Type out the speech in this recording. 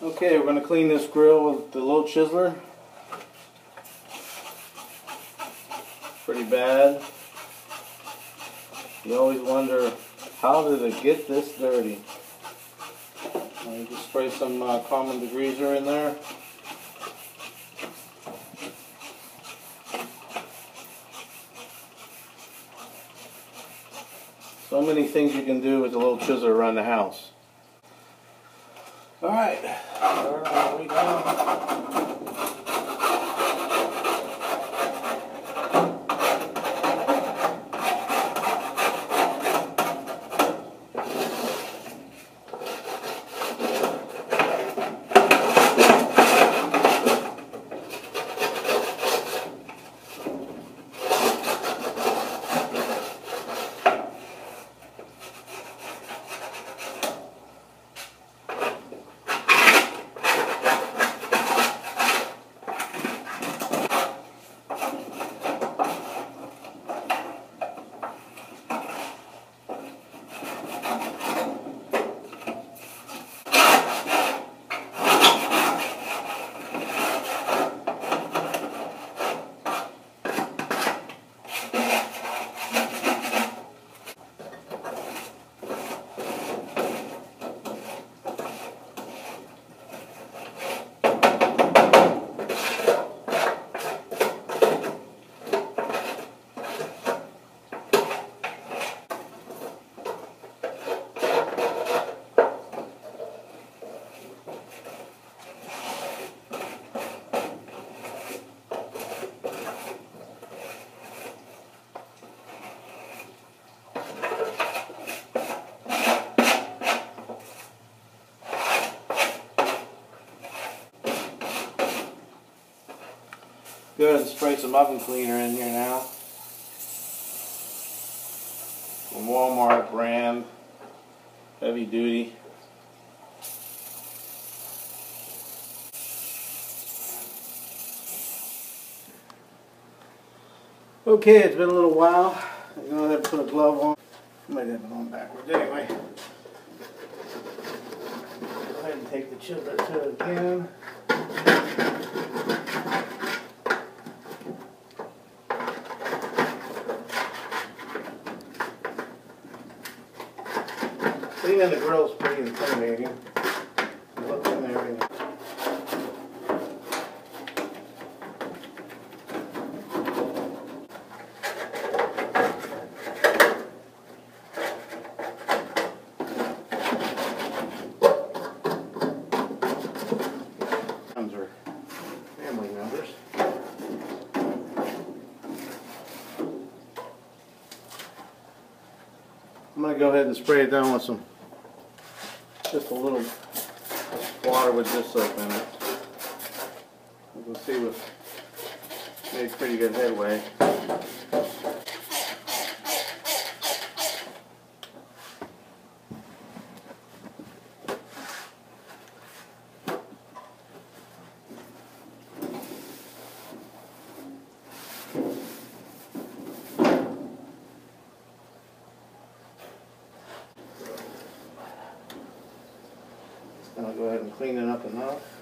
Okay, we're going to clean this grill with the Lil Chizler. Pretty bad. You always wonder, how did it get this dirty? You just spray some common degreaser in there. So many things you can do with the Lil Chizler around the house. Alright, there we go. Go ahead and spray some oven cleaner in here now. From Walmart brand, heavy duty. Okay, it's been a little while. I'm going to have to put a glove on. I might have it on backwards anyway. Go ahead and take the Chizler to it again. Cleaning the grill is pretty intimidating. Look in there. These are family members. I'm going to go ahead and spray it down with just a little water with dish soap in it. You can see we've made pretty good headway. I'll go ahead and clean it up enough.